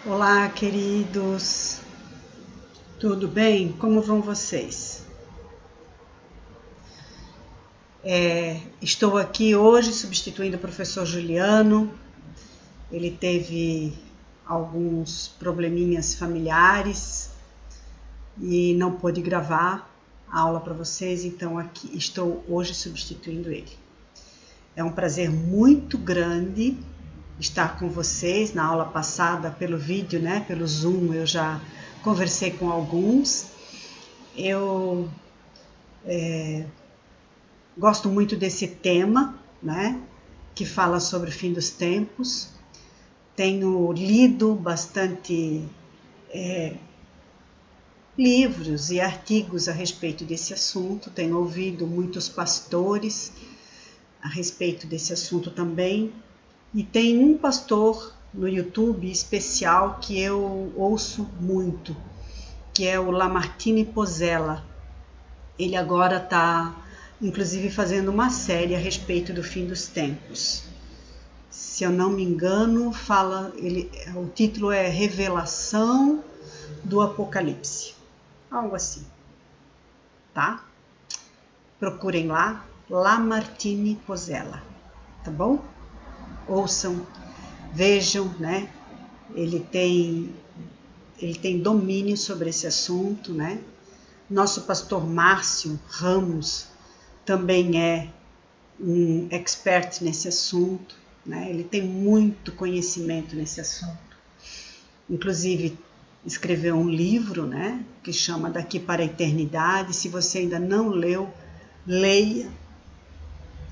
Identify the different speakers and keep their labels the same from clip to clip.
Speaker 1: Olá, queridos. Tudo bem? Como vão vocês? Estou aqui hoje substituindo o professor Juliano. Ele teve alguns probleminhas familiares e não pôde gravar a aula para vocês, então aqui estou hoje substituindo ele. É um prazer muito grande estar com vocês. Na aula passada, pelo vídeo, pelo Zoom, eu já conversei com alguns. Eu gosto muito desse tema, que fala sobre o fim dos tempos. Tenho lido bastante livros e artigos a respeito desse assunto. Tenho ouvido muitos pastores a respeito desse assunto também. E tem um pastor no YouTube especial que eu ouço muito, que é o Lamartine Pozzella. Ele agora está, inclusive, fazendo uma série a respeito do fim dos tempos. Se eu não me engano, o título é Revelação do Apocalipse. Algo assim, tá? Procurem lá, Lamartine Pozzella, tá bom? Ouçam, vejam, Ele tem domínio sobre esse assunto, Nosso pastor Márcio Ramos também é um expert nesse assunto, Ele tem muito conhecimento nesse assunto. Inclusive, escreveu um livro, que chama Daqui para a Eternidade. Se você ainda não leu, leia.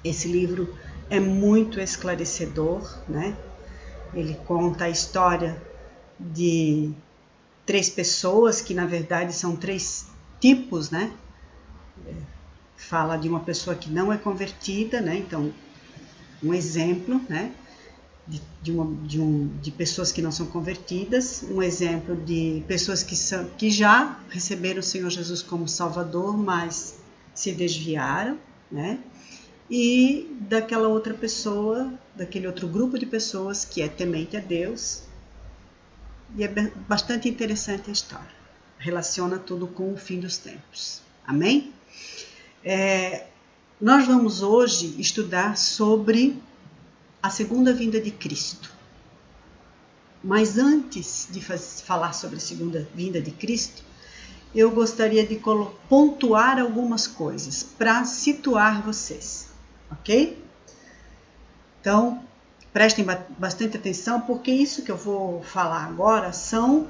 Speaker 1: Esse livro é muito esclarecedor, Ele conta a história de 3 pessoas, que na verdade são 3 tipos, Fala de uma pessoa que não é convertida, Então, um exemplo, de pessoas que não são convertidas, um exemplo de pessoas que já receberam o Senhor Jesus como Salvador, mas se desviaram, E daquela outra pessoa, daquele outro grupo de pessoas que é temente a Deus. E é bastante interessante a história. Relaciona tudo com o fim dos tempos. Amém? Nós vamos hoje estudar sobre a segunda vinda de Cristo. Mas antes de falar sobre a segunda vinda de Cristo, eu gostaria de pontuar algumas coisas para situar vocês. Ok? Então, prestem bastante atenção, porque isso que eu vou falar agora são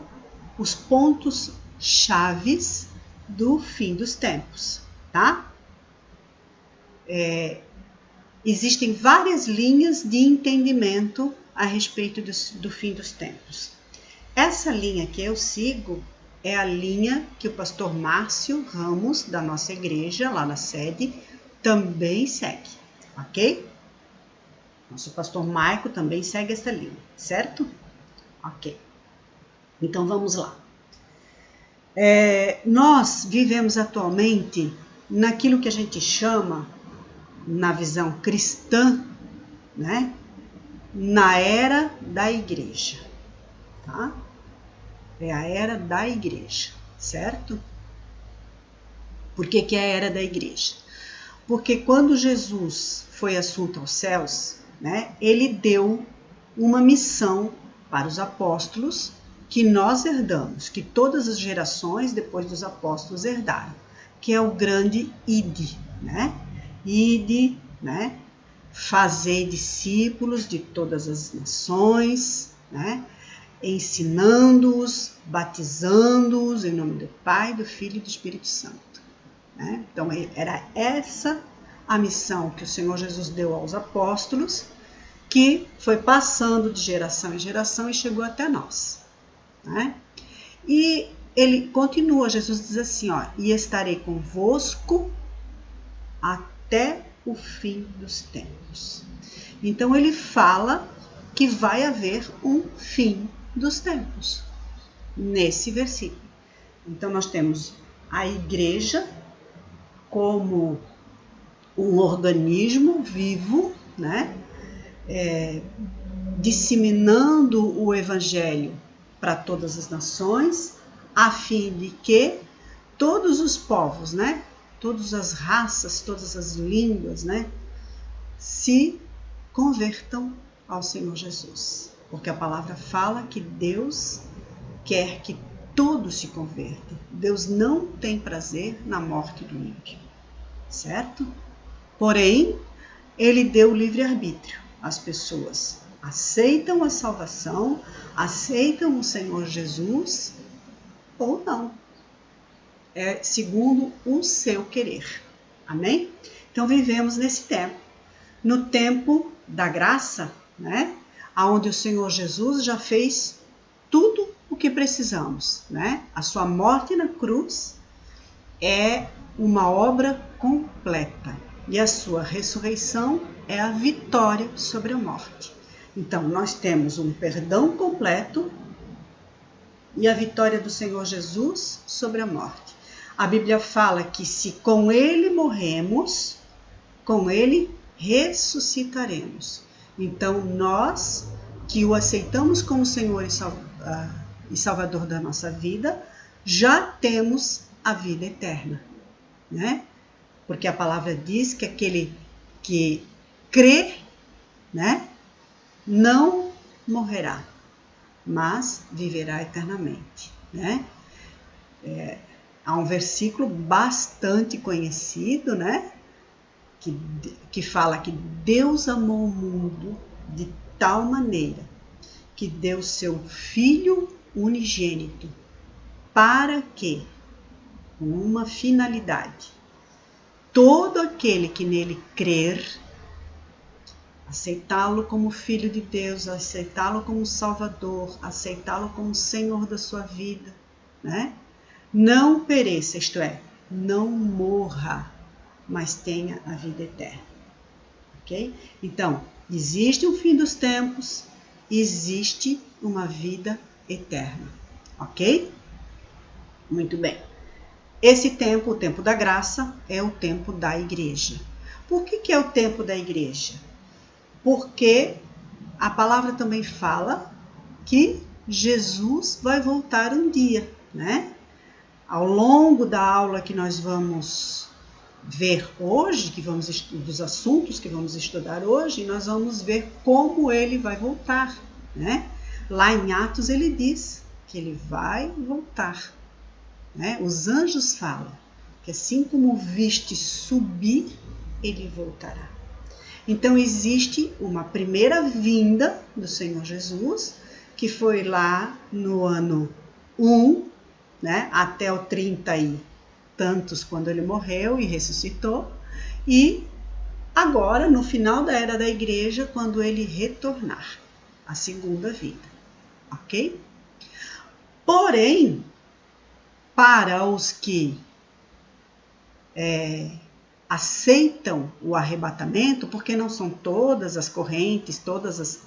Speaker 1: os pontos chaves do fim dos tempos, tá? Existem várias linhas de entendimento a respeito do fim dos tempos. Essa linha que eu sigo é a linha que o pastor Márcio Ramos, da nossa igreja, lá na sede, também segue. Ok? Nosso pastor Maico também segue essa linha, certo? Ok. Então vamos lá. Nós vivemos atualmente naquilo que a gente chama, na visão cristã, na era da igreja, tá? É a era da igreja, certo? Por que é a era da igreja? Porque quando Jesus foi assunto aos céus, ele deu uma missão para os apóstolos que nós herdamos, que todas as gerações depois dos apóstolos herdaram, que é o grande ide, Ide, fazer discípulos de todas as nações, ensinando-os, batizando-os em nome do Pai, do Filho e do Espírito Santo. Então, era essa a missão que o Senhor Jesus deu aos apóstolos, que foi passando de geração em geração e chegou até nós. E ele continua, Jesus diz assim, e estarei convosco até o fim dos tempos. Então, ele fala que vai haver um fim dos tempos, nesse versículo. Então, nós temos a igreja como um organismo vivo, disseminando o evangelho para todas as nações, a fim de que todos os povos, né, todas as raças, todas as línguas, né, se convertam ao Senhor Jesus. Porque a palavra fala que Deus quer que todos se convertam. Deus não tem prazer na morte do ímpio, certo? Porém, ele deu livre-arbítrio. As pessoas aceitam a salvação, aceitam o Senhor Jesus ou não. É segundo o seu querer. Amém? Então vivemos nesse tempo. No tempo da graça, né? Onde o Senhor Jesus já fez tudo o que precisamos, né? A sua morte na cruz é uma obra completa. E a sua ressurreição é a vitória sobre a morte. Então, nós temos um perdão completo e a vitória do Senhor Jesus sobre a morte. A Bíblia fala que se com ele morremos, com ele ressuscitaremos. Então, nós que o aceitamos como Senhor e Salvador da nossa vida, já temos a vida eterna, né? Porque a palavra diz que aquele que crê, né, não morrerá, mas viverá eternamente, né? Há um versículo bastante conhecido, né, que fala que Deus amou o mundo de tal maneira que deu seu Filho unigênito para que, com uma finalidade, todo aquele que nele crer, aceitá-lo como Filho de Deus, aceitá-lo como Salvador, aceitá-lo como Senhor da sua vida, né? Não pereça, isto é, não morra, mas tenha a vida eterna. Ok? Então, existe um fim dos tempos, existe uma vida eterna. Ok? Muito bem. Esse tempo, o tempo da graça, é o tempo da igreja. Por que é o tempo da igreja? Porque a palavra também fala que Jesus vai voltar um dia, né? Ao longo da aula que nós vamos ver hoje, dos assuntos que vamos estudar hoje, nós vamos ver como ele vai voltar, né? Lá em Atos ele diz que ele vai voltar. Né? Os anjos falam que assim como viste subir, ele voltará. Então existe uma primeira vinda do Senhor Jesus, que foi lá no ano 1, né? Até o 30 e tantos, quando ele morreu e ressuscitou, e agora no final da era da igreja, quando ele retornar, a segunda vinda, ok? Porém, para os que aceitam o arrebatamento, porque não são todas as correntes, todas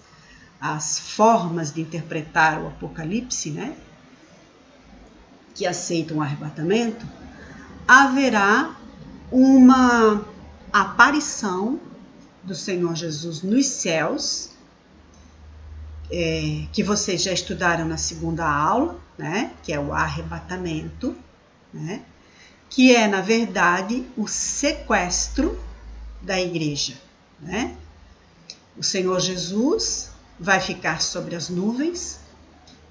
Speaker 1: as formas de interpretar o Apocalipse, né, que aceitam o arrebatamento, haverá uma aparição do Senhor Jesus nos céus, que vocês já estudaram na segunda aula, né, que é o arrebatamento, né, que é, na verdade, o sequestro da igreja, né? O Senhor Jesus vai ficar sobre as nuvens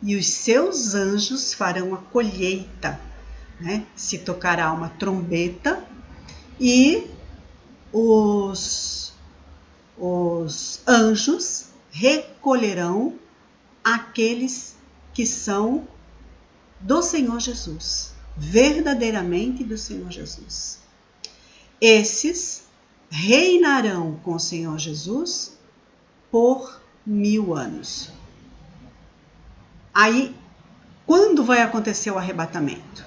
Speaker 1: e os seus anjos farão a colheita, né? Se tocará uma trombeta e os anjos recolherão aqueles que são do Senhor Jesus, verdadeiramente do Senhor Jesus. Esses reinarão com o Senhor Jesus por 1000 anos. Aí, quando vai acontecer o arrebatamento?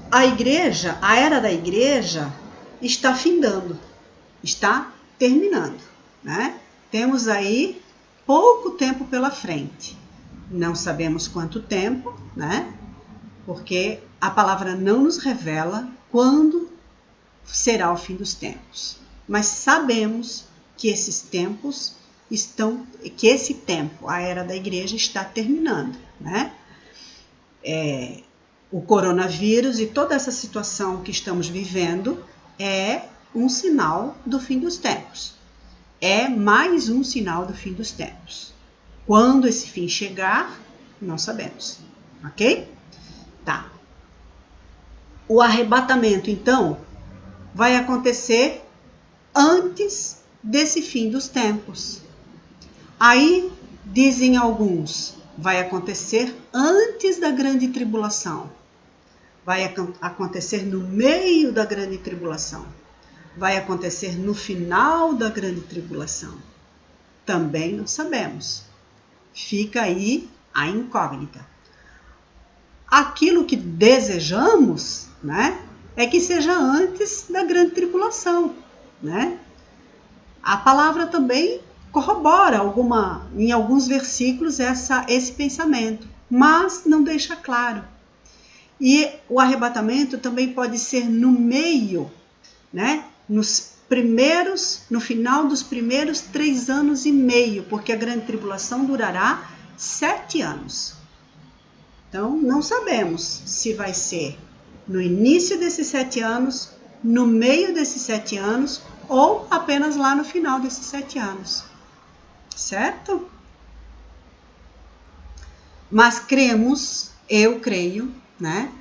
Speaker 1: A igreja, a era da igreja está findando, está terminando, né? Temos aí pouco tempo pela frente. Não sabemos quanto tempo, né? Porque a palavra não nos revela quando será o fim dos tempos. Mas sabemos que esses tempos que esse tempo, a era da igreja, está terminando, né? O coronavírus e toda essa situação que estamos vivendo é um sinal do fim dos tempos. É mais um sinal do fim dos tempos. Quando esse fim chegar, não sabemos, ok? Tá. O arrebatamento, então, vai acontecer antes desse fim dos tempos. Aí, dizem alguns, vai acontecer antes da grande tribulação. Vai acontecer no meio da grande tribulação. Vai acontecer no final da grande tribulação. Também não sabemos. Fica aí a incógnita. Aquilo que desejamos, né, é que seja antes da grande tribulação, né? A palavra também corrobora em alguns versículos esse pensamento, mas não deixa claro. E o arrebatamento também pode ser no meio, né? No final dos primeiros 3 anos e meio, porque a grande tribulação durará 7 anos. Então, não sabemos se vai ser no início desses 7 anos, no meio desses 7 anos, ou apenas lá no final desses 7 anos. Certo? Mas eu creio, né,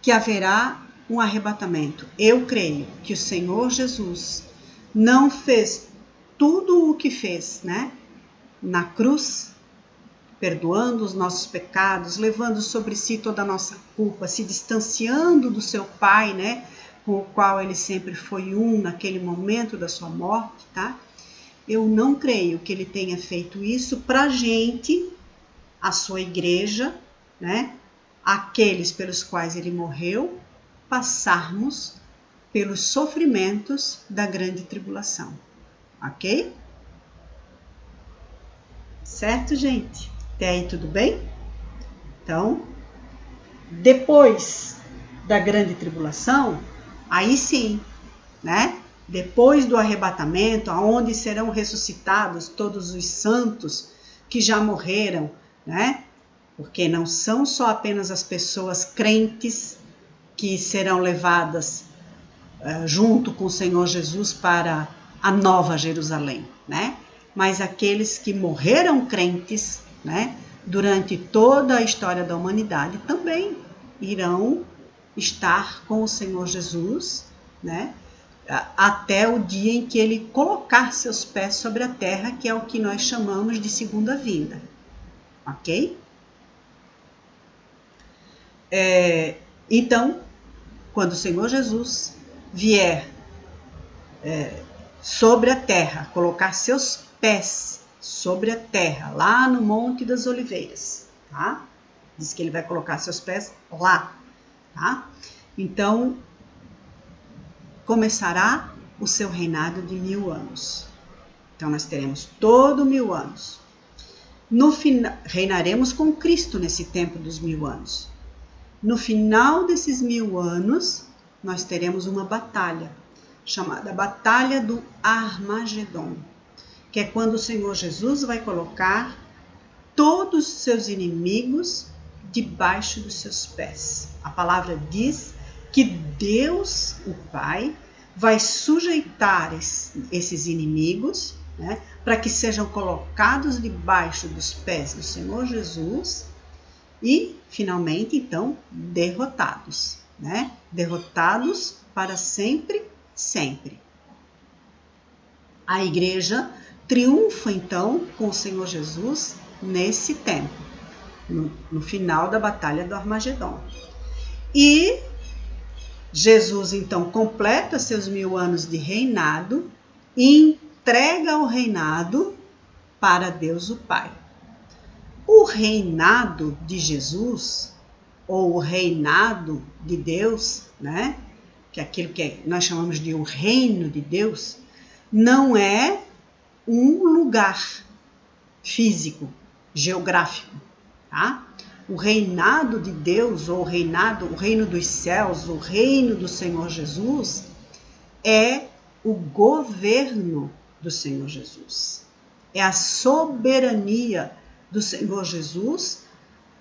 Speaker 1: que haverá um arrebatamento. Eu creio que o Senhor Jesus não fez tudo o que fez, né, na cruz, perdoando os nossos pecados, levando sobre si toda a nossa culpa, se distanciando do seu Pai, né, com o qual ele sempre foi naquele momento da sua morte, tá? Eu não creio que ele tenha feito isso para a gente, a sua igreja, né, aqueles pelos quais ele morreu, passarmos pelos sofrimentos da grande tribulação, ok? Certo, gente? Até aí tudo bem? Então, depois da grande tribulação, aí sim, né? Depois do arrebatamento, aonde serão ressuscitados todos os santos que já morreram, né? Porque não são só apenas as pessoas crentes que serão levadas junto com o Senhor Jesus para a Nova Jerusalém, né? Mas aqueles que morreram crentes, né, durante toda a história da humanidade também irão estar com o Senhor Jesus, né, até o dia em que ele colocar seus pés sobre a terra, que é o que nós chamamos de segunda vinda, ok? Então, quando o Senhor Jesus vier sobre a terra, colocar seus pés sobre a terra, lá no Monte das Oliveiras, tá? Diz que ele vai colocar seus pés lá, tá? Então, começará o seu reinado de 1000 anos. Então, nós teremos todo 1000 anos. No final, reinaremos com Cristo nesse tempo dos 1000 anos. No final desses 1000 anos, nós teremos uma batalha, chamada Batalha do Armagedon, que é quando o Senhor Jesus vai colocar todos os seus inimigos debaixo dos seus pés. A palavra diz que Deus, o Pai, vai sujeitar esses inimigos, né, para que sejam colocados debaixo dos pés do Senhor Jesus e, finalmente, então, derrotados, né? Derrotados para sempre, sempre. A igreja triunfa, então, com o Senhor Jesus nesse tempo, no final da Batalha do Armagedon. E Jesus, então, completa seus 1000 anos de reinado e entrega o reinado para Deus o Pai. O reinado de Jesus, ou o reinado de Deus, né, que é aquilo que nós chamamos de o reino de Deus, não é um lugar físico, geográfico, tá? O reinado de Deus, ou o reino dos céus, o reino do Senhor Jesus, é o governo do Senhor Jesus. é a soberania do Senhor Jesus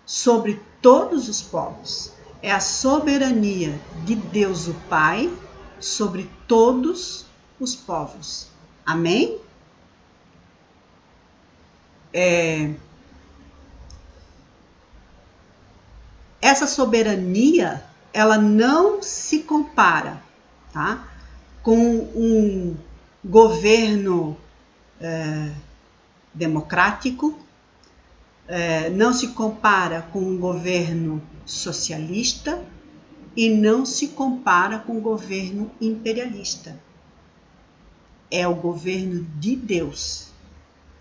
Speaker 1: sobre todos os povos. É a soberania de Deus o Pai sobre todos os povos. Amém? Essa soberania, ela não se compara, tá, com um governo democrático, não se compara com um governo socialista e não se compara com um governo imperialista. É o governo de Deus,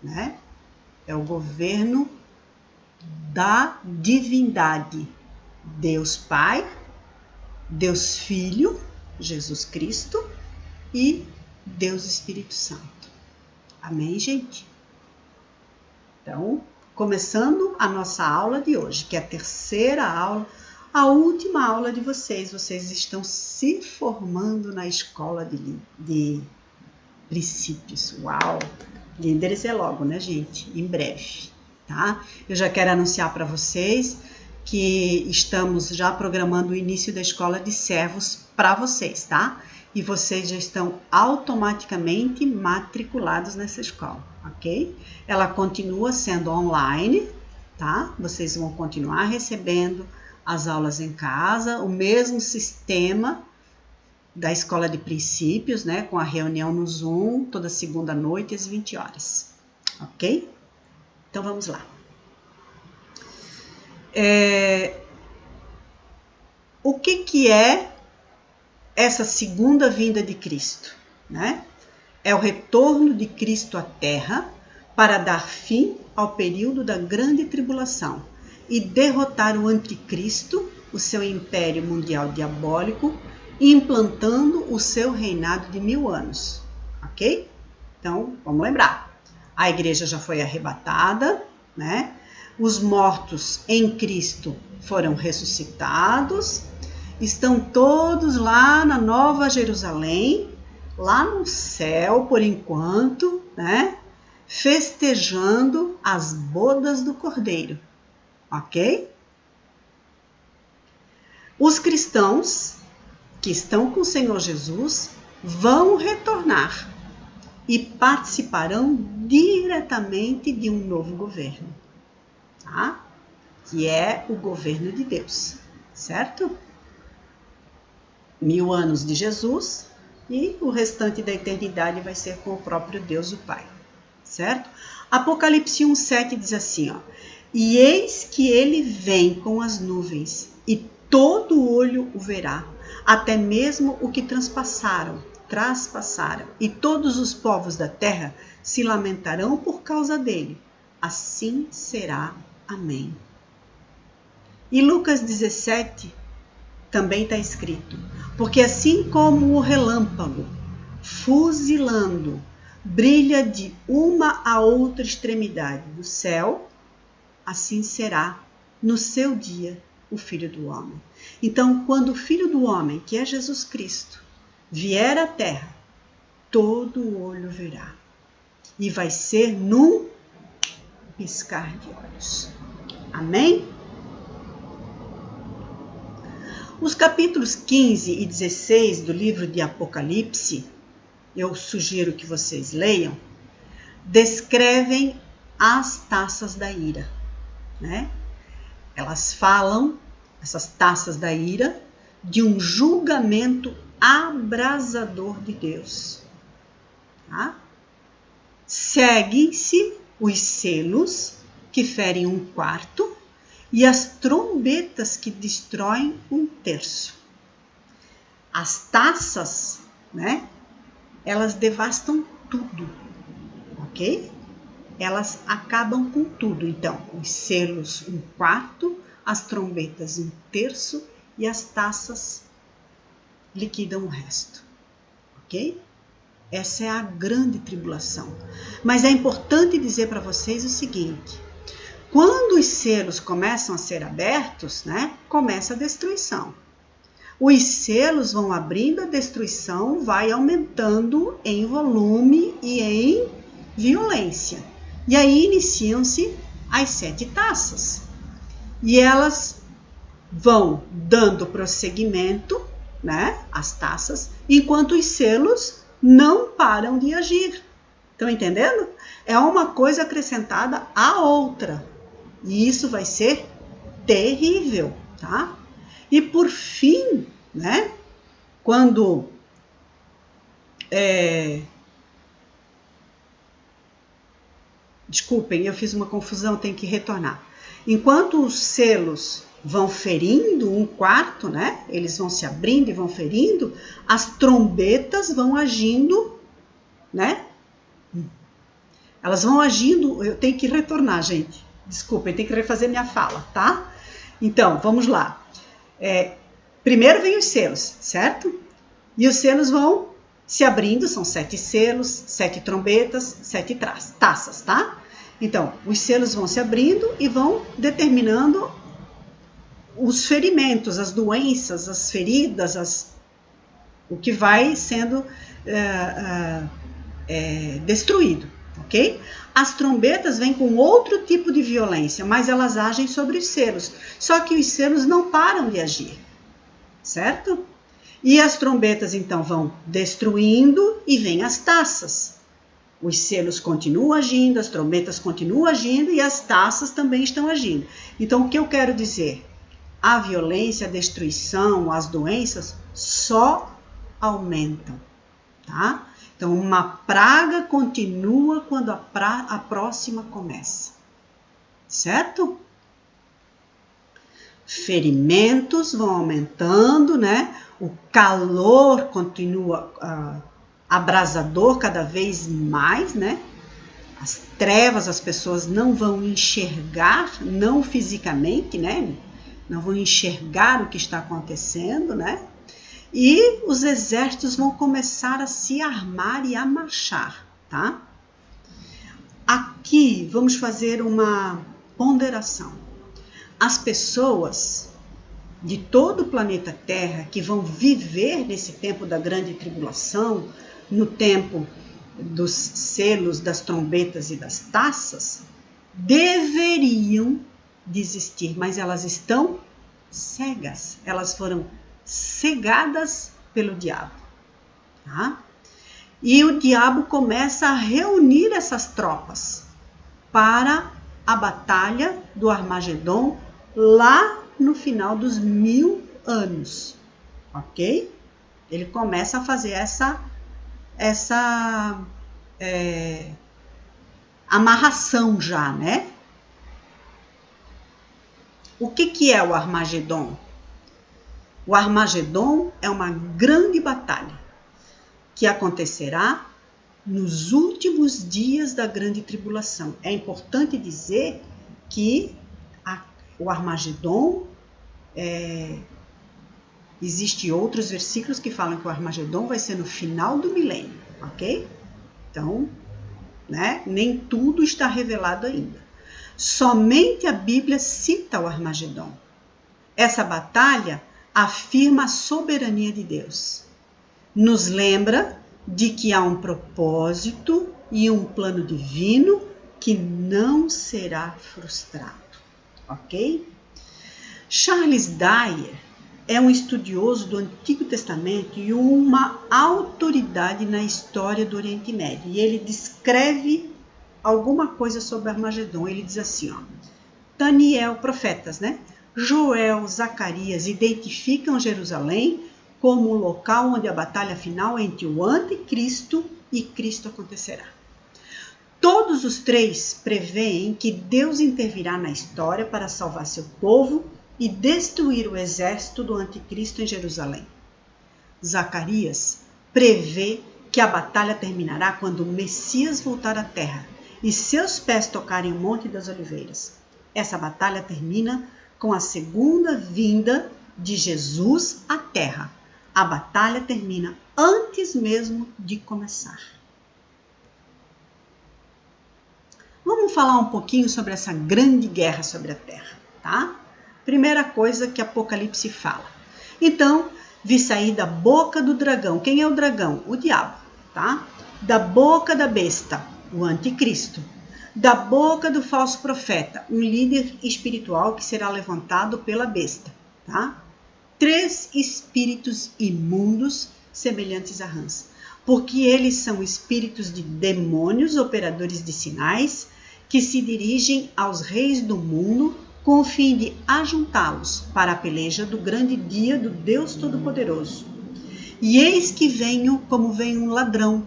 Speaker 1: né? É o governo da divindade. Deus Pai, Deus Filho, Jesus Cristo e Deus Espírito Santo. Amém, gente? Então, começando a nossa aula de hoje, que é a terceira aula, a última aula de vocês. Vocês estão se formando na escola de princípios. Uau! Líderes é logo, né, gente? Em breve, tá? Eu já quero anunciar para vocês que estamos já programando o início da escola de servos para vocês, tá? E vocês já estão automaticamente matriculados nessa escola, ok? Ela continua sendo online, tá? Vocês vão continuar recebendo as aulas em casa, o mesmo sistema da escola de princípios, né? Com a reunião no Zoom, toda segunda noite às 20 horas, ok? Então vamos lá. O que é essa segunda vinda de Cristo, né? É o retorno de Cristo à Terra para dar fim ao período da grande tribulação e derrotar o anticristo, o seu império mundial diabólico, implantando o seu reinado de 1000 anos, ok? Então, vamos lembrar. A igreja já foi arrebatada, né? Os mortos em Cristo foram ressuscitados, estão todos lá na Nova Jerusalém, lá no céu por enquanto, né? Festejando as bodas do Cordeiro, ok? Os cristãos que estão com o Senhor Jesus vão retornar e participarão diretamente de um novo governo, tá? Que é o governo de Deus, certo? 1000 anos de Jesus e o restante da eternidade vai ser com o próprio Deus o Pai, certo? Apocalipse 1:7 diz assim, ó: e eis que ele vem com as nuvens, e todo olho o verá, até mesmo o que traspasaram, e todos os povos da terra se lamentarão por causa dele. Assim será. Amém. E Lucas 17 também está escrito: porque assim como o relâmpago, fuzilando, brilha de uma a outra extremidade do céu, assim será no seu dia o Filho do Homem. Então, quando o Filho do Homem, que é Jesus Cristo, vier à terra, todo olho verá. E vai ser num piscar de olhos. Amém? Os capítulos 15 e 16 do livro de Apocalipse, eu sugiro que vocês leiam, descrevem as taças da ira, né? Elas falam, essas taças da ira, de um julgamento abrasador de Deus. Tá? Seguem-se os selos que ferem 1/4 e as trombetas que destroem 1/3. As taças, né? Elas devastam tudo, ok? Elas acabam com tudo. Então, os selos 1/4, as trombetas 1/3 e as taças liquidam o resto, ok? Essa é a grande tribulação. Mas é importante dizer para vocês o seguinte: quando os selos começam a ser abertos, né, começa a destruição. Os selos vão abrindo, a destruição vai aumentando em volume e em violência. E aí iniciam-se as 7 taças. E elas vão dando prosseguimento, né, as taças, enquanto os selos não param de agir. Estão entendendo? É uma coisa acrescentada à outra. E isso vai ser terrível, tá? E por fim, né, quando desculpem, eu fiz uma confusão, tenho que retornar. Enquanto os selos vão ferindo um quarto, né? Eles vão se abrindo e vão ferindo, as trombetas vão agindo, né? Elas vão agindo, eu tenho que retornar, gente. Desculpem, tenho que refazer minha fala, tá? Então, vamos lá. Primeiro vem os selos, certo? E os selos vão se abrindo, são 7 selos, 7 trombetas, 7 taças, tá? Então, os selos vão se abrindo e vão determinando os ferimentos, as doenças, as feridas, o que vai sendo destruído, ok? As trombetas vêm com outro tipo de violência, mas elas agem sobre os selos. Só que os selos não param de agir, certo? E as trombetas, então, vão destruindo e vêm as taças. Os selos continuam agindo, as trombetas continuam agindo e as taças também estão agindo. Então, o que eu quero dizer? A violência, a destruição, as doenças só aumentam, tá? Então, uma praga continua quando a próxima começa, certo? Ferimentos vão aumentando, né? O calor continua abrasador cada vez mais, né? As trevas, as pessoas não vão enxergar, não fisicamente, né? Não vão enxergar o que está acontecendo, né? E os exércitos vão começar a se armar e a marchar, tá? Aqui vamos fazer uma ponderação. As pessoas de todo o planeta Terra que vão viver nesse tempo da grande tribulação, no tempo dos selos, das trombetas e das taças, deveriam desistir, mas elas estão cegas, elas foram cegadas pelo diabo, tá? E o diabo começa a reunir essas tropas para a batalha do Armagedon lá no final dos 1000 anos, ok? Ele começa a fazer essa amarração já, né? O que é o Armagedon? O Armagedon é uma grande batalha que acontecerá nos últimos dias da grande tribulação. É importante dizer que o Armagedon, existem outros versículos que falam que o Armagedon vai ser no final do milênio, ok? Então, né, nem tudo está revelado ainda. Somente a Bíblia cita o Armagedon. Essa batalha afirma a soberania de Deus. Nos lembra de que há um propósito e um plano divino que não será frustrado, ok? Charles Dyer é um estudioso do Antigo Testamento e uma autoridade na história do Oriente Médio. E ele descreve alguma coisa sobre Armagedon. Ele diz assim, ó, Daniel, profetas, né? Joel, Zacarias identificam Jerusalém como o local onde a batalha final entre o anticristo e Cristo acontecerá. Todos os 3 preveem que Deus intervirá na história para salvar seu povo e destruir o exército do anticristo em Jerusalém. Zacarias prevê que a batalha terminará quando o Messias voltar à terra e seus pés tocarem o Monte das Oliveiras. Essa batalha termina com a segunda vinda de Jesus à terra. A batalha termina antes mesmo de começar. Vamos falar um pouquinho sobre essa grande guerra sobre a terra, tá? Primeira coisa que Apocalipse fala. Então, vi sair da boca do dragão. Quem é o dragão? O diabo, tá? Da boca da besta, o anticristo. da boca do falso profeta, um líder espiritual que será levantado pela besta, tá? 3 espíritos imundos semelhantes a rãs, porque eles são espíritos de demônios, operadores de sinais, que se dirigem aos reis do mundo com o fim de ajuntá-los para a peleja do grande dia do Deus Todo-Poderoso. E eis que venho como vem um ladrão.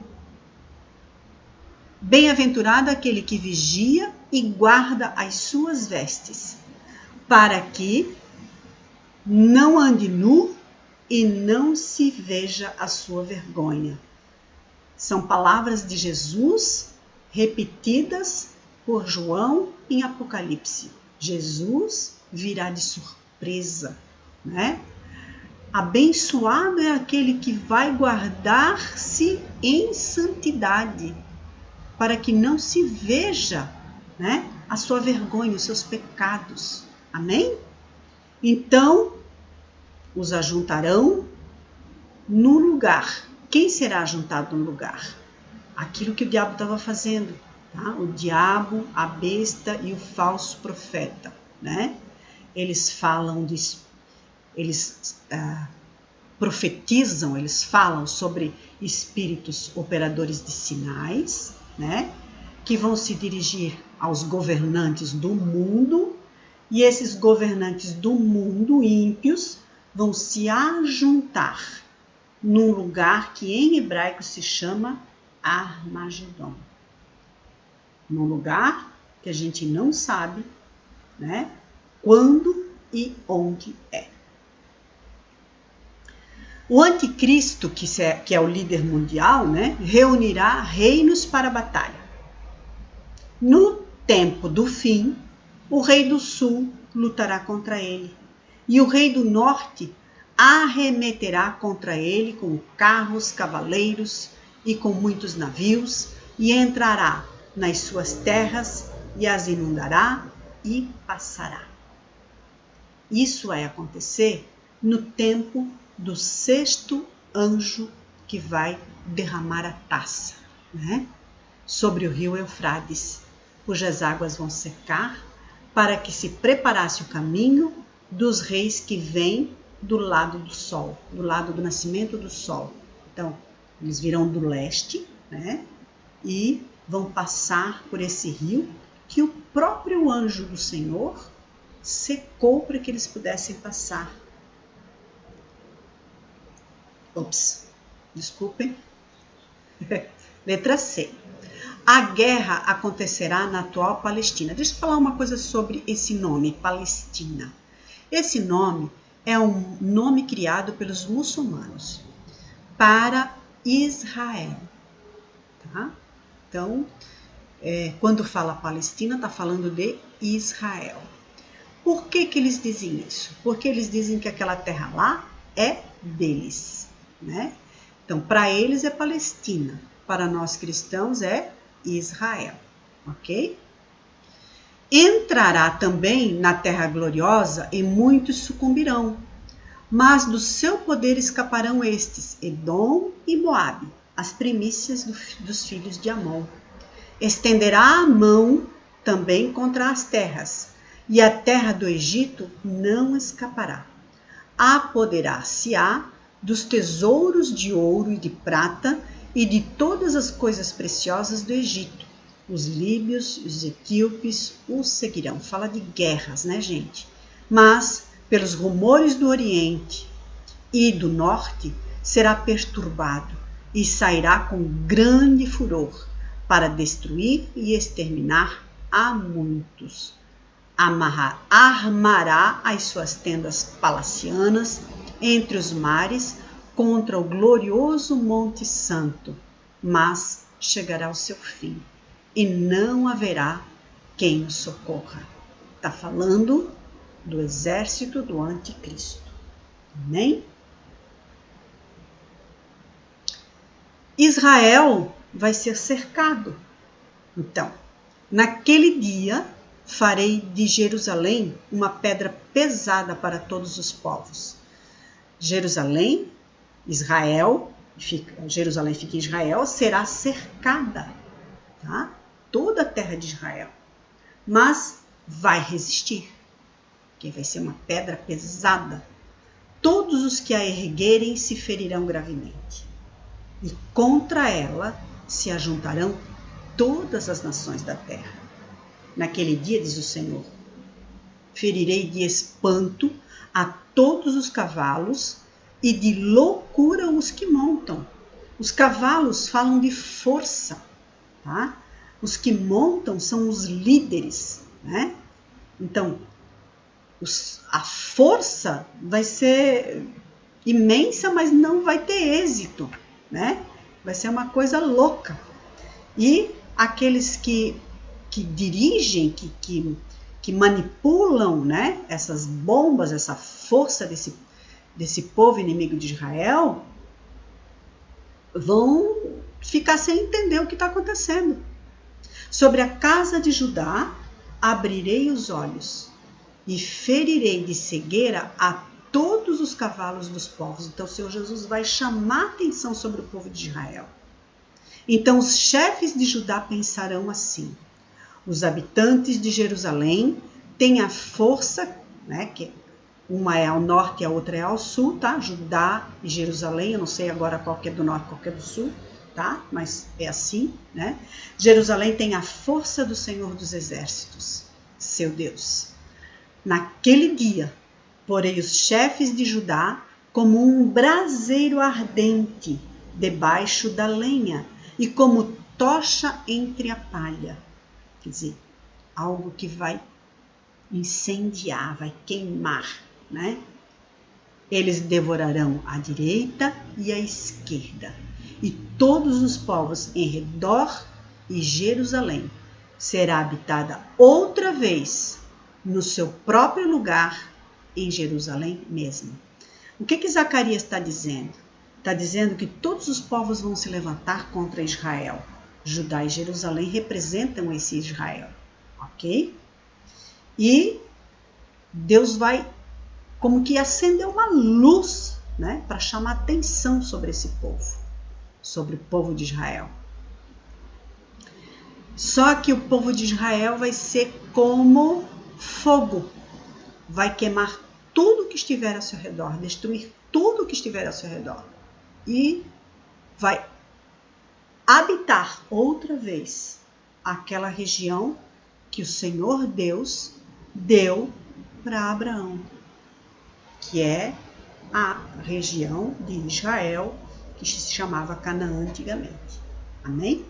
Speaker 1: Bem-aventurado aquele que vigia e guarda as suas vestes, para que não ande nu e não se veja a sua vergonha. São palavras de Jesus repetidas por João em Apocalipse. Jesus virá de surpresa, né? Abençoado é aquele que vai guardar-se em santidade, para que não se veja, né, a sua vergonha, os seus pecados. Amém? Então, os ajuntarão no lugar. Quem será ajuntado no lugar? Aquilo que o diabo estava fazendo, tá? O diabo, a besta e o falso profeta, né? Eles falam profetizam, eles falam sobre espíritos operadores de sinais, né? Que vão se dirigir aos governantes do mundo, e esses governantes do mundo ímpios vão se ajuntar num lugar que em hebraico se chama Armagedon. Num lugar que a gente não sabe, né, quando e onde é. O anticristo, que é o líder mundial, né, reunirá reinos para a batalha. No tempo do fim, o rei do sul lutará contra ele, e o rei do norte arremeterá contra ele com carros, cavaleiros e com muitos navios, e entrará nas suas terras e as inundará e passará. Isso vai acontecer no tempo do 6º anjo, que vai derramar a taça, né, sobre o rio Eufrates, cujas águas vão secar, para que se preparasse o caminho dos reis que vêm do lado do sol, do lado do nascimento do sol. Então, eles virão do leste, né, e vão passar por esse rio que o próprio anjo do Senhor secou para que eles pudessem passar. Desculpem. Letra C. A guerra acontecerá na atual Palestina. Deixa eu falar uma coisa sobre esse nome, Palestina. Esse nome é um nome criado pelos muçulmanos para Israel. Tá? Então, quando fala Palestina, está falando de Israel. Por que eles dizem isso? Porque eles dizem que aquela terra lá é deles, né? Então, para eles é Palestina, para nós cristãos é Israel, ok? Entrará também na terra gloriosa e muitos sucumbirão, mas do seu poder escaparão estes, Edom e Moabe, as primícias dos filhos de Amon. Estenderá a mão também contra as terras, e a terra do Egito não escapará. Apoderar-se-á dos tesouros de ouro e de prata e de todas as coisas preciosas do Egito. Os líbios, os etíopes os seguirão. Fala de guerras, né, gente? Mas, pelos rumores do Oriente e do Norte, será perturbado e sairá com grande furor para destruir e exterminar a muitos. Armará as suas tendas palacianas entre os mares contra o glorioso Monte Santo, mas chegará ao seu fim e não haverá quem o socorra. Está falando do exército do anticristo. Amém? Israel vai ser cercado. Então, naquele dia farei de Jerusalém uma pedra pesada para todos os povos. Jerusalém fica em Israel, será cercada, tá? toda a terra de Israel. Mas vai resistir, porque vai ser uma pedra pesada. Todos os que a erguerem se ferirão gravemente, e contra ela se ajuntarão todas as nações da terra. Naquele dia, diz o Senhor, ferirei de espanto a todos os cavalos e de loucura os que montam. Os cavalos falam de força, tá? Os que montam são os líderes, né? Então, a força vai ser imensa, mas não vai ter êxito, né? Vai ser uma coisa louca. E aqueles que dirigem, que manipulam, né, essas bombas, essa força desse povo inimigo de Israel, vão ficar sem entender o que está acontecendo. Sobre a casa de Judá abrirei os olhos e ferirei de cegueira a todos os cavalos dos povos. Então o Senhor Jesus vai chamar atenção sobre o povo de Israel. Então os chefes de Judá pensarão assim: os habitantes de Jerusalém têm a força, né, que uma é ao norte e a outra é ao sul, tá? Judá e Jerusalém, eu não sei agora qual que é do norte e qual que é do sul, tá? Mas é assim, né? Jerusalém tem a força do Senhor dos Exércitos, seu Deus. Naquele dia, porei os chefes de Judá como um braseiro ardente debaixo da lenha e como tocha entre a palha. Quer dizer, algo que vai incendiar, vai queimar, né? Eles devorarão a direita e a esquerda, e todos os povos em redor e Jerusalém será habitada outra vez no seu próprio lugar, em Jerusalém mesmo. O que Zacarias está dizendo? Está dizendo que todos os povos vão se levantar contra Israel. Judá e Jerusalém representam esse Israel, ok? E Deus vai como que acender uma luz, né, para chamar atenção sobre esse povo, sobre o povo de Israel. Só que o povo de Israel vai ser como fogo, vai queimar tudo que estiver ao seu redor, destruir tudo que estiver ao seu redor e vai habitar outra vez aquela região que o Senhor Deus deu para Abraão, que é a região de Israel, que se chamava Canaã antigamente. Amém?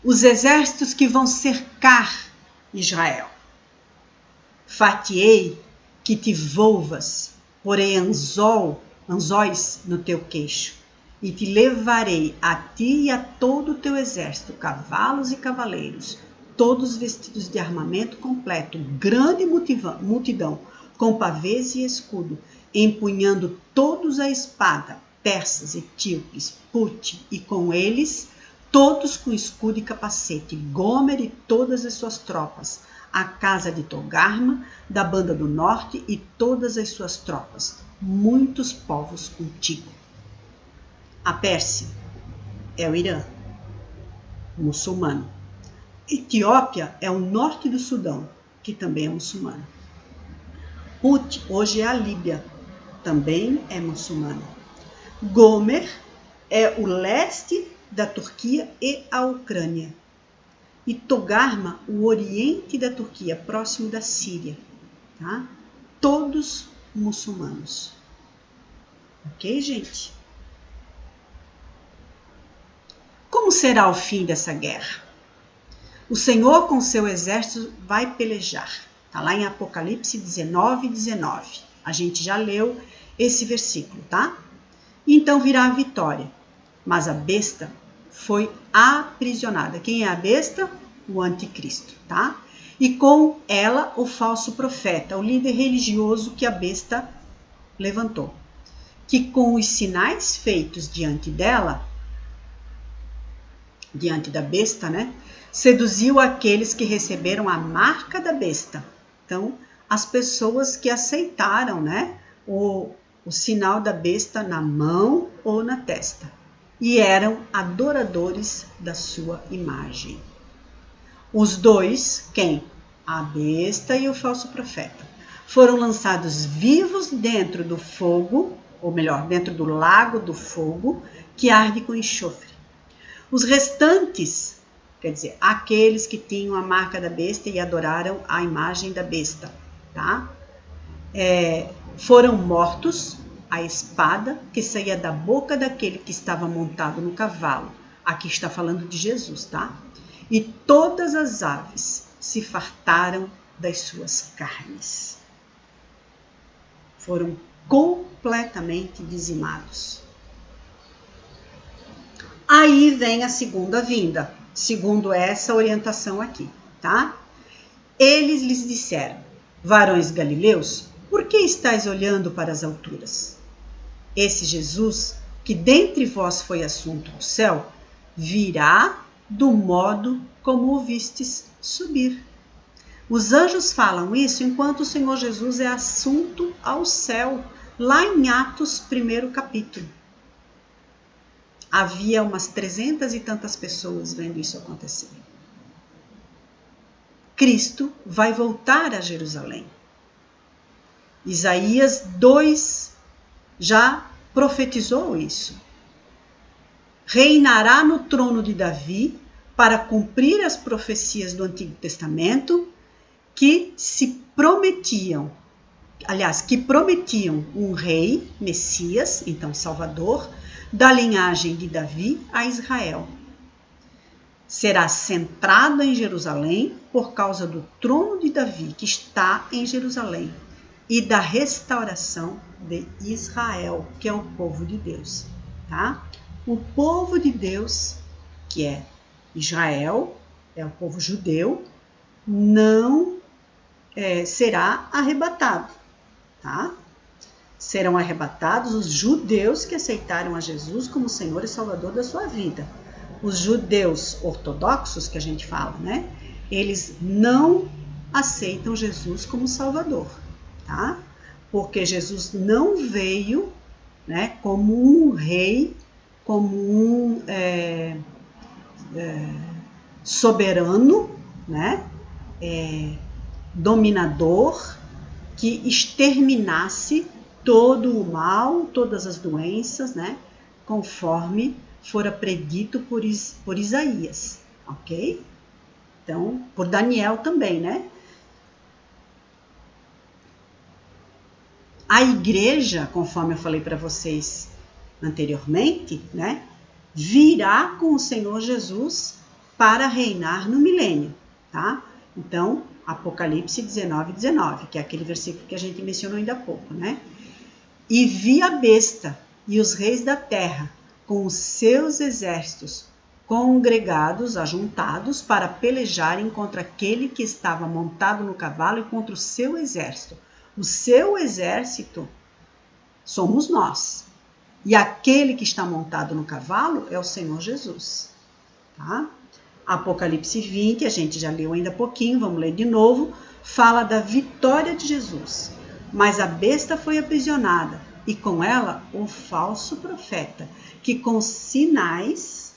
Speaker 1: Os exércitos que vão cercar Israel. Fatiei que te volvas, porei anzóis no teu queixo, e te levarei a ti e a todo o teu exército, cavalos e cavaleiros, todos vestidos de armamento completo, grande multidão, com pavês e escudo, empunhando todos a espada, persas, etíopes, Pute, e com eles, todos com escudo e capacete, Gomer e todas as suas tropas, a casa de Togarma, da banda do norte e todas as suas tropas, muitos povos contigo. A Pérsia é o Irã, muçulmano. Etiópia é o norte do Sudão, que também é muçulmano. Put, hoje é a Líbia, também é muçulmana. Gomer é o leste da Turquia e a Ucrânia. E Togarma, o oriente da Turquia, próximo da Síria. Tá? Todos muçulmanos. Ok, gente? Como será o fim dessa guerra? O Senhor com seu exército vai pelejar. Está lá em Apocalipse 19:19. A gente já leu esse versículo, tá? Então virá a vitória. Mas a besta foi aprisionada. Quem é a besta? O anticristo, tá? E com ela o falso profeta, o líder religioso que a besta levantou. Que com os sinais feitos diante dela, diante da besta, né? Seduziu aqueles que receberam a marca da besta. Então, as pessoas que aceitaram, né, o sinal da besta na mão ou na testa. e eram adoradores da sua imagem. Os dois, quem? A besta e o falso profeta, foram lançados vivos dentro do fogo, ou melhor, dentro do lago do fogo, que arde com enxofre. Os restantes, quer dizer, aqueles que tinham a marca da besta e adoraram a imagem da besta, tá? Foram mortos à espada que saía da boca daquele que estava montado no cavalo. Aqui está falando de Jesus, tá? E todas as aves se fartaram das suas carnes. Foram completamente dizimados. Aí vem a segunda vinda, segundo essa orientação aqui, tá? Eles lhes disseram: varões galileus, por que estáis olhando para as alturas? Esse Jesus, que dentre vós foi assunto ao céu, virá do modo como o vistes subir. Os anjos falam isso enquanto o Senhor Jesus é assunto ao céu, lá em Atos, 1º capítulo. Havia umas 300 e tantas pessoas vendo isso acontecer. Cristo vai voltar a Jerusalém. Isaías 2 já profetizou isso. Reinará no trono de Davi para cumprir as profecias do Antigo Testamento que prometiam um rei, Messias, então Salvador, da linhagem de Davi a Israel. Será centrado em Jerusalém por causa do trono de Davi, que está em Jerusalém, e da restauração de Israel, que é o povo de Deus, tá? O povo de Deus, que é Israel, é o povo judeu, não será arrebatado, tá? Serão arrebatados os judeus que aceitaram a Jesus como Senhor e Salvador da sua vida. Os judeus ortodoxos, que a gente fala, né? Eles não aceitam Jesus como Salvador, tá? Porque Jesus não veio, né, como um rei, como um soberano, né? Dominador, que exterminasse todo o mal, todas as doenças, né? Conforme fora predito por Isaías, ok? Então, por Daniel também, né? A igreja, conforme eu falei para vocês anteriormente, né? Virá com o Senhor Jesus para reinar no milênio, tá? Então, Apocalipse 19:19, que é aquele versículo que a gente mencionou ainda há pouco, né? E vi a besta e os reis da terra com os seus exércitos congregados, ajuntados, para pelejarem contra aquele que estava montado no cavalo e contra o seu exército. O seu exército somos nós. E aquele que está montado no cavalo é o Senhor Jesus, tá? Apocalipse 20, a gente já leu ainda há pouquinho, vamos ler de novo, fala da vitória de Jesus. Mas a besta foi aprisionada, e com ela o falso profeta, que com sinais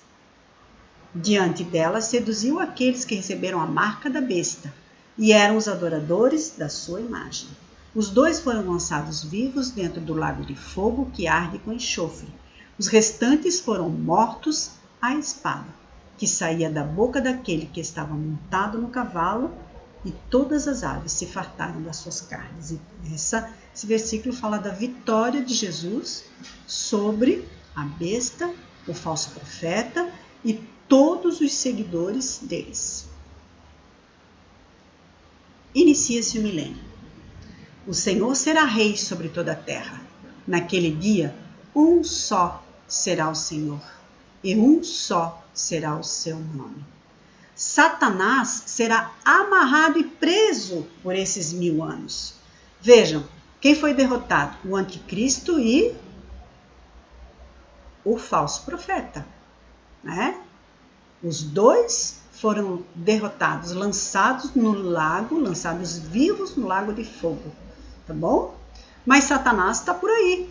Speaker 1: diante dela seduziu aqueles que receberam a marca da besta, e eram os adoradores da sua imagem. Os dois foram lançados vivos dentro do lago de fogo que arde com enxofre. Os restantes foram mortos à espada, que saía da boca daquele que estava montado no cavalo, e todas as aves se fartaram das suas carnes. E esse versículo fala da vitória de Jesus sobre a besta, o falso profeta e todos os seguidores deles. Inicia-se o milênio. O Senhor será rei sobre toda a terra. Naquele dia, um só será o Senhor, e um só será o seu nome. Satanás será amarrado e preso por esses 1000 anos. Vejam, quem foi derrotado? O anticristo e o falso profeta, né? Os dois foram derrotados, lançados no lago, lançados vivos no lago de fogo, tá bom? Mas Satanás está por aí.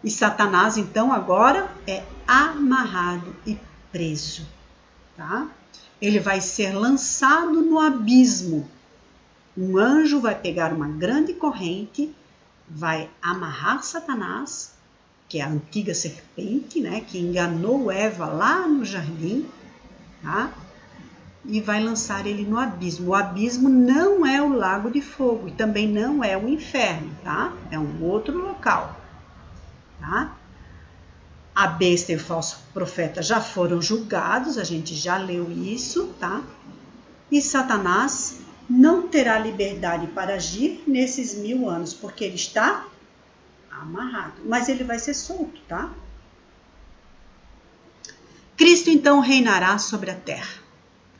Speaker 1: E Satanás, então, agora é amarrado e preso, tá? Ele vai ser lançado no abismo. Um anjo vai pegar uma grande corrente, vai amarrar Satanás, que é a antiga serpente, né, que enganou Eva lá no jardim, tá? E vai lançar ele no abismo. O abismo não é o lago de fogo e também não é o inferno, tá? É um outro local, tá? A besta e o falso profeta já foram julgados, a gente já leu isso, tá? E Satanás não terá liberdade para agir nesses 1000 anos, porque ele está amarrado, mas ele vai ser solto, tá? Cristo então reinará sobre a terra.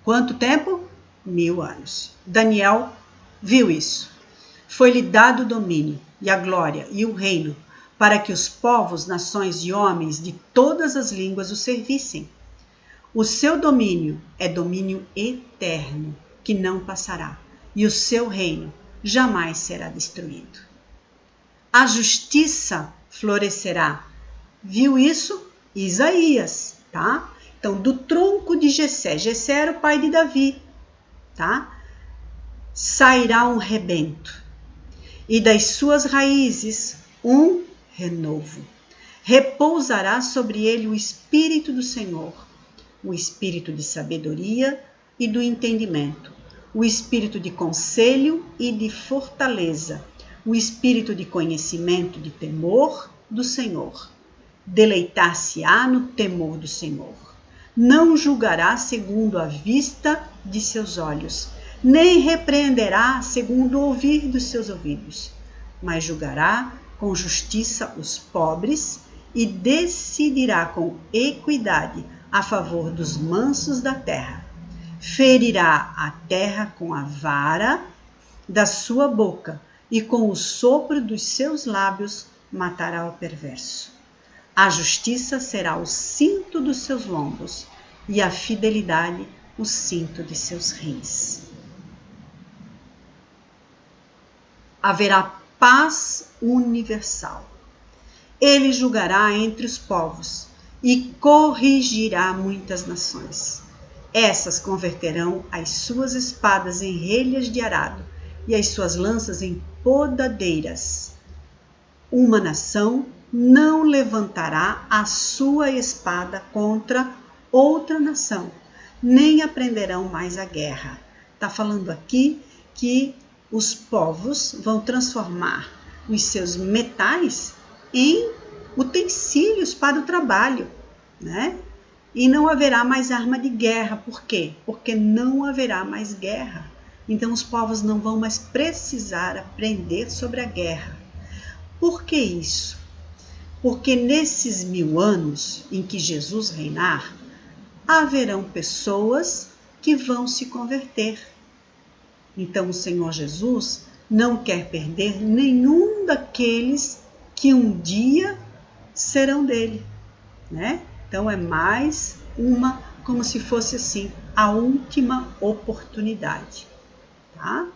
Speaker 1: Quanto tempo? 1000 anos. Daniel viu isso. Foi-lhe dado o domínio e a glória e o reino, para que os povos, nações e homens de todas as línguas o servissem. O seu domínio é domínio eterno, que não passará, e o seu reino jamais será destruído. A justiça florescerá. Viu isso? Isaías, tá? Então, do tronco de Jessé, Jessé era o pai de Davi, tá? Sairá um rebento, e das suas raízes um renovo. Repousará sobre ele o Espírito do Senhor, o Espírito de sabedoria e do entendimento, o Espírito de conselho e de fortaleza, o Espírito de conhecimento, de temor do Senhor. Deleitar-se-á no temor do Senhor. Não julgará segundo a vista de seus olhos, nem repreenderá segundo o ouvir dos seus ouvidos, mas julgará com justiça os pobres e decidirá com equidade a favor dos mansos da terra. Ferirá a terra com a vara da sua boca e com o sopro dos seus lábios matará o perverso. A justiça será o cinto dos seus lombos e a fidelidade o cinto de seus rins. Haverá paz universal. Ele julgará entre os povos e corrigirá muitas nações. Essas converterão as suas espadas em relhas de arado e as suas lanças em podadeiras. Uma nação não levantará a sua espada contra outra nação, nem aprenderão mais a guerra. Está falando aqui que os povos vão transformar os seus metais em utensílios para o trabalho, né? E não haverá mais arma de guerra. Por quê? Porque não haverá mais guerra. Então os povos não vão mais precisar aprender sobre a guerra. Por que isso? Porque nesses 1000 anos em que Jesus reinar, haverão pessoas que vão se converter. Então o Senhor Jesus não quer perder nenhum daqueles que um dia serão dele, né? Então é mais uma, como se fosse assim, a última oportunidade, tá?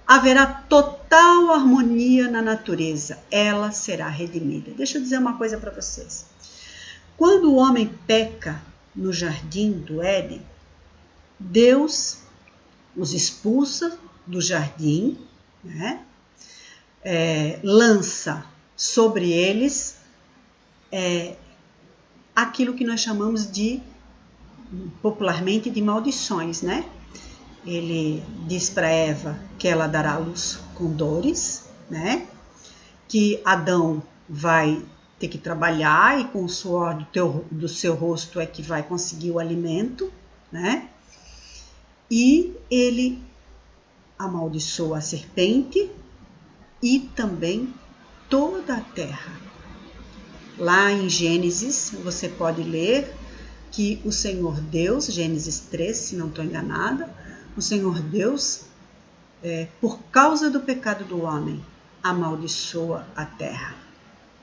Speaker 1: Haverá total harmonia na natureza, ela será redimida. Deixa eu dizer uma coisa para vocês. Quando o homem peca no jardim do Éden, Deus os expulsa do jardim, né? Lança sobre eles aquilo que nós chamamos de, popularmente, de maldições, né? Ele diz para Eva que ela dará luz com dores, né? Que Adão vai ter que trabalhar e com o suor do seu rosto é que vai conseguir o alimento, né? E ele amaldiçoa a serpente e também toda a terra. Lá em Gênesis, você pode ler que o Senhor Deus, Gênesis 3, se não estou enganada, o Senhor Deus, por causa do pecado do homem, amaldiçoa a terra,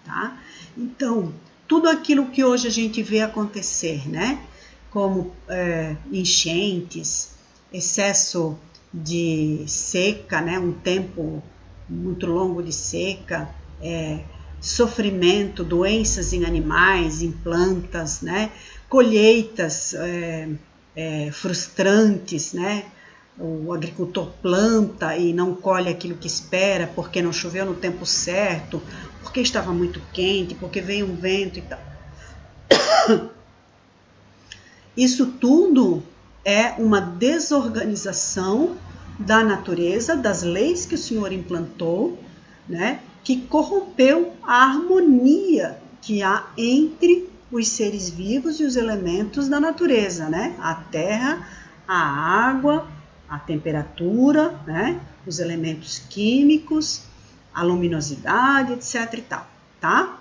Speaker 1: tá? Então, tudo aquilo que hoje a gente vê acontecer, né? Como enchentes, excesso de seca, né? Um tempo muito longo de seca, sofrimento, doenças em animais, em plantas, né? Colheitas frustrantes, né? O agricultor planta e não colhe aquilo que espera porque não choveu no tempo certo, porque estava muito quente, porque veio um vento e tal. Isso tudo é uma desorganização da natureza, das leis que o Senhor implantou, né, que corrompeu a harmonia que há entre os seres vivos e os elementos da natureza, né? A terra, a água, a temperatura, né? Os elementos químicos, a luminosidade, etc. e tal, tá?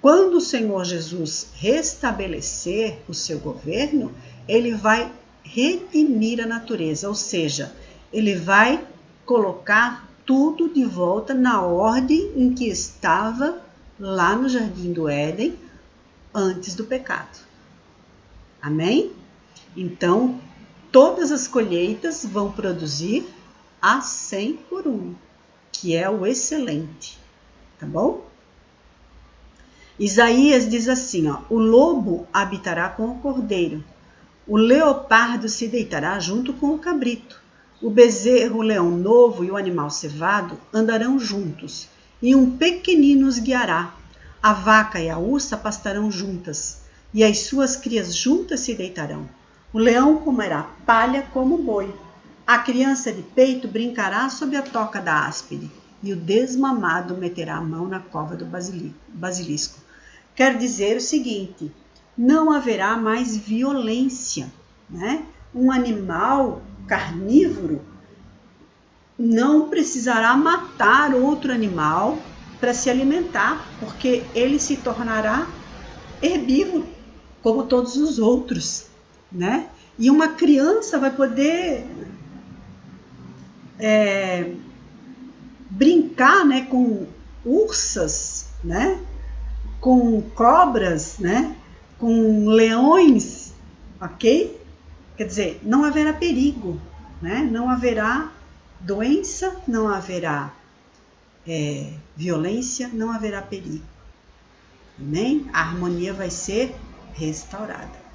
Speaker 1: Quando o Senhor Jesus restabelecer o seu governo, ele vai redimir a natureza, ou seja, ele vai colocar tudo de volta na ordem em que estava lá no Jardim do Éden, antes do pecado. Amém? Então, todas as colheitas vão produzir a 100 por 1, que é o excelente, tá bom? Isaías diz assim, ó, o lobo habitará com o cordeiro, o leopardo se deitará junto com o cabrito, o bezerro, o leão novo e o animal cevado andarão juntos, e um pequenino os guiará. A vaca e a ursa pastarão juntas, e as suas crias juntas se deitarão. O leão comerá palha como boi, a criança de peito brincará sob a toca da áspide, e o desmamado meterá a mão na cova do basilisco. Quer dizer o seguinte, não haverá mais violência, né? Um animal carnívoro não precisará matar outro animal para se alimentar, porque ele se tornará herbívoro, como todos os outros, né? E uma criança vai poder brincar, né, com ursas, né? Com cobras, né? Com leões, ok? Quer dizer, não haverá perigo, né? Não haverá doença, não haverá violência, não haverá perigo. Amém? A harmonia vai ser restaurada.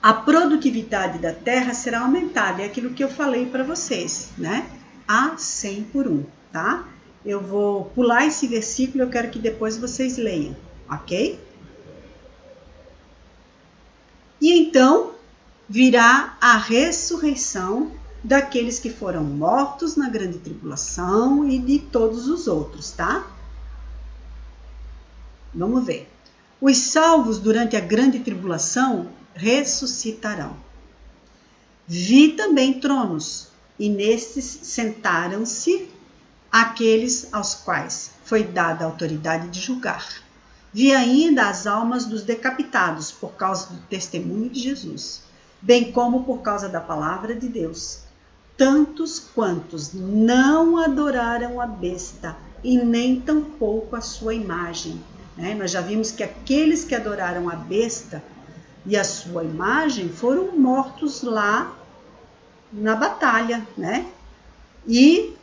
Speaker 1: A produtividade da terra será aumentada, é aquilo que eu falei para vocês, né? A 100 por 1, tá? Eu vou pular esse versículo, eu quero que depois vocês leiam, ok? E então virá a ressurreição daqueles que foram mortos na grande tribulação e de todos os outros, tá? Vamos ver. Os salvos durante a grande tribulação ressuscitarão. Vi também tronos, e nestes sentaram-se aqueles aos quais foi dada a autoridade de julgar. Vi ainda as almas dos decapitados por causa do testemunho de Jesus, bem como por causa da palavra de Deus, tantos quantos não adoraram a besta e nem tampouco a sua imagem. Nós já vimos que aqueles que adoraram a besta e a sua imagem foram mortos lá na batalha, né? E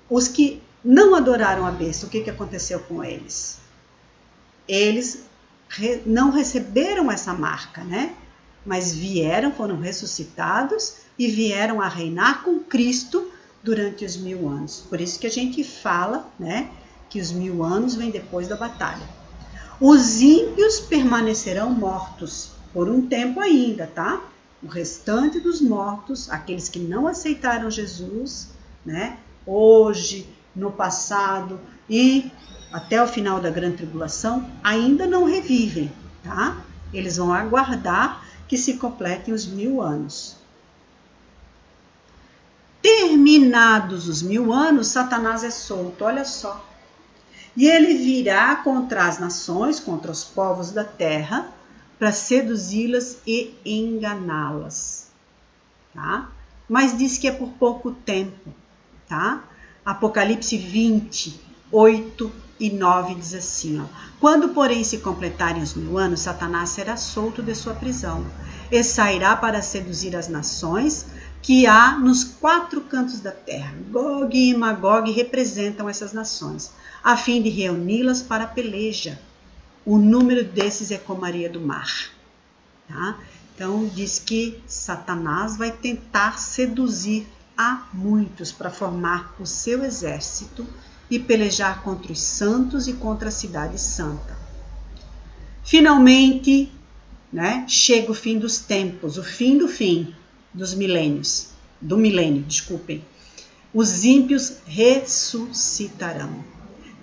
Speaker 1: os que não adoraram a besta, o que aconteceu com eles? Eles não receberam essa marca, né? Mas foram ressuscitados e vieram a reinar com Cristo durante os 1000 anos. Por isso que a gente fala, né, que os 1000 anos vêm depois da batalha. Os ímpios permanecerão mortos por um tempo ainda, tá? O restante dos mortos, aqueles que não aceitaram Jesus, né, hoje, no passado e até o final da grande tribulação, ainda não revivem, tá? Eles vão aguardar que se completem os 1000 anos. Terminados os 1000 anos, Satanás é solto, olha só. E ele virá contra as nações, contra os povos da terra, para seduzi-las e enganá-las, tá? Mas diz que é por pouco tempo, tá? Apocalipse 20, 8 e 9 diz assim, ó, quando porém se completarem os 1000 anos, Satanás será solto de sua prisão e sairá para seduzir as nações, que há nos 4 cantos da terra. Gog e Magog representam essas nações, a fim de reuni-las para a peleja. O número desses é como a areia do mar. Tá? Então, diz que Satanás vai tentar seduzir a muitos para formar o seu exército e pelejar contra os santos e contra a cidade santa. Finalmente, chega o fim dos tempos, o fim do fim dos milênios, do milênio, desculpem. Os ímpios ressuscitarão.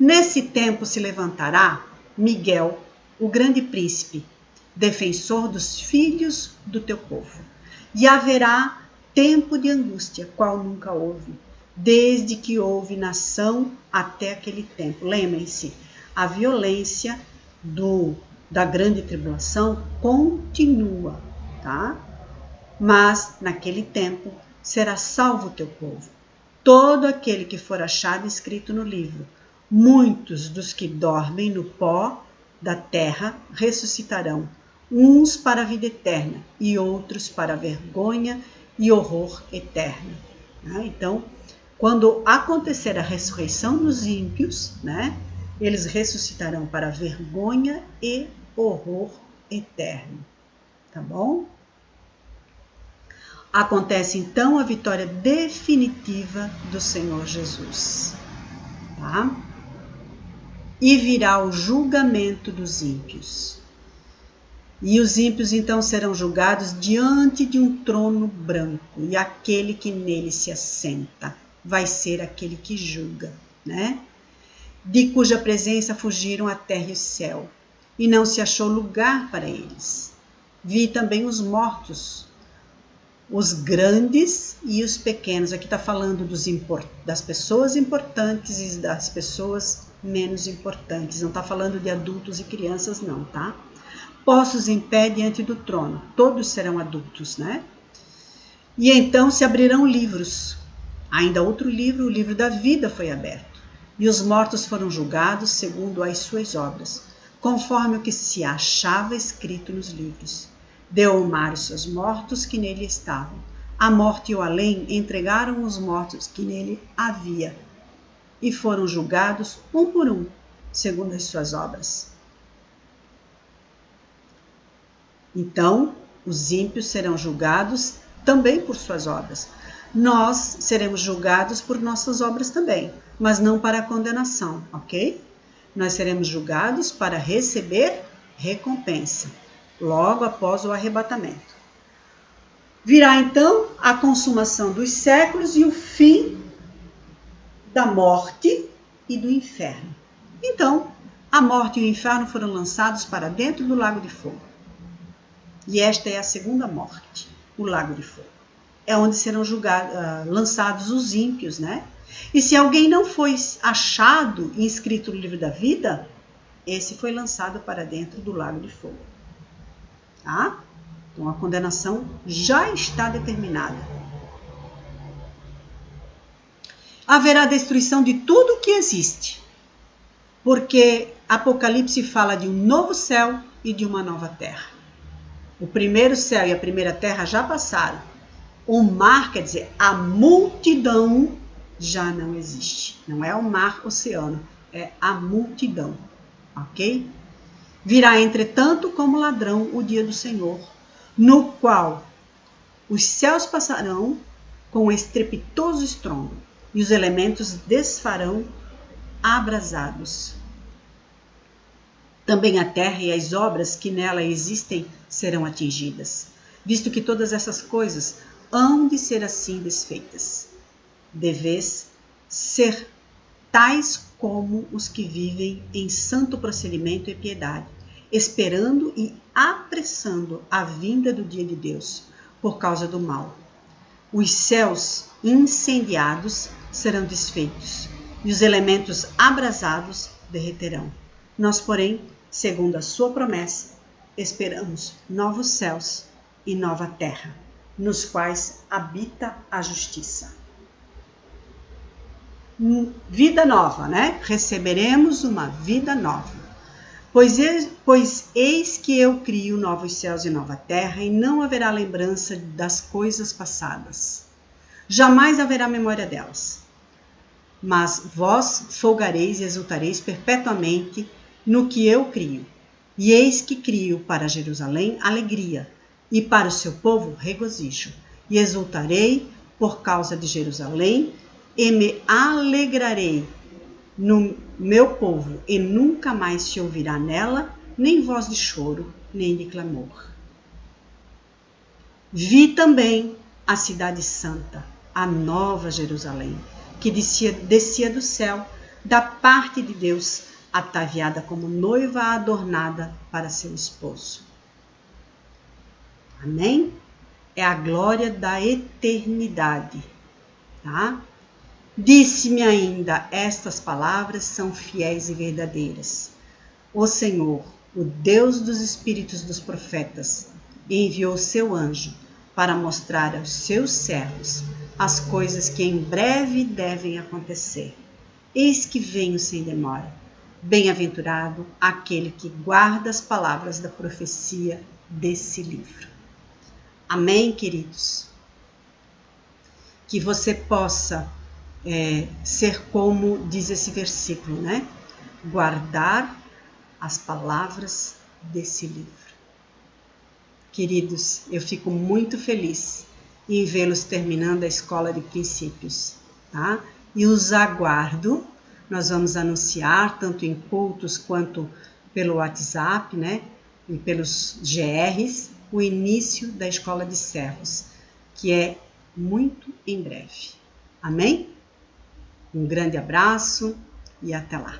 Speaker 1: Nesse tempo se levantará Miguel, o grande príncipe, defensor dos filhos do teu povo. E haverá tempo de angústia, qual nunca houve, desde que houve nação até aquele tempo. Lembrem-se, a violência da grande tribulação continua, tá? Mas naquele tempo será salvo o teu povo, todo aquele que for achado escrito no livro. Muitos dos que dormem no pó da terra ressuscitarão, uns para a vida eterna e outros para a vergonha e horror eterno. Então, quando acontecer a ressurreição dos ímpios, eles ressuscitarão para a vergonha e horror eterno. Tá bom? Acontece então a vitória definitiva do Senhor Jesus. Tá? E virá o julgamento dos ímpios. E os ímpios então serão julgados diante de um trono branco, e aquele que nele se assenta vai ser aquele que julga, de cuja presença fugiram a terra e o céu, e não se achou lugar para eles. Vi também os mortos, os grandes e os pequenos. Aqui está falando das pessoas importantes e das pessoas menos importantes. Não está falando de adultos e crianças, não, tá? Postos em pé diante do trono. Todos serão adultos, E então se abrirão livros. Ainda outro livro, o livro da vida, foi aberto. E os mortos foram julgados segundo as suas obras, conforme o que se achava escrito nos livros. Deu o mar os seus mortos que nele estavam. A morte e o além entregaram os mortos que nele havia, e foram julgados um por um, segundo as suas obras. Então, os ímpios serão julgados também por suas obras. Nós seremos julgados por nossas obras também, mas não para a condenação, ok? Nós seremos julgados para receber recompensa, logo após o arrebatamento. Virá então a consumação dos séculos e o fim da morte e do inferno. Então, a morte e o inferno foram lançados para dentro do lago de fogo. E esta é a segunda morte, o lago de fogo. É onde serão lançados os ímpios, E se alguém não foi achado e inscrito no livro da vida, esse foi lançado para dentro do lago de fogo. Tá? Então a condenação já está determinada. Haverá destruição de tudo que existe, porque Apocalipse fala de um novo céu e de uma nova terra. O primeiro céu e a primeira terra já passaram. O mar, quer dizer, a multidão já não existe. Não é o mar, oceano, é a multidão, ok? Virá, entretanto, como ladrão o dia do Senhor, no qual os céus passarão com estrepitoso estrondo, e os elementos desfarão abrasados. Também a terra e as obras que nela existem serão atingidas, visto que todas essas coisas hão de ser assim desfeitas. Deveis ser tais como os que vivem em santo procedimento e piedade, esperando e apressando a vinda do dia de Deus, por causa do mal. Os céus incendiados serão desfeitos, e os elementos abrasados derreterão. Nós, porém, segundo a sua promessa, esperamos novos céus e nova terra, nos quais habita a justiça. Vida nova, Receberemos uma vida nova. Pois eis que eu crio novos céus e nova terra, e não haverá lembrança das coisas passadas, jamais haverá memória delas. Mas vós folgareis e exultareis perpetuamente no que eu crio. E eis que crio para Jerusalém alegria, e para o seu povo regozijo. E exultarei por causa de Jerusalém, e me alegrarei no meu povo, e nunca mais se ouvirá nela nem voz de choro, nem de clamor. Vi também a cidade santa, a nova Jerusalém, que descia do céu, da parte de Deus, ataviada como noiva adornada para seu esposo. Amém? É a glória da eternidade, tá? Disse-me ainda, estas palavras são fiéis e verdadeiras. O Senhor, o Deus dos espíritos dos profetas, enviou seu anjo para mostrar aos seus servos as coisas que em breve devem acontecer. Eis que venho sem demora. Bem-aventurado aquele que guarda as palavras da profecia desse livro. Amém, queridos? Que você possa ser como diz esse versículo, né? Guardar as palavras desse livro. Queridos, eu fico muito feliz em vê-los terminando a escola de princípios, tá? E os aguardo. Nós vamos anunciar tanto em cultos quanto pelo WhatsApp, né? E pelos GRs, o início da escola de servos, que é muito em breve. Amém? Um grande abraço e até lá.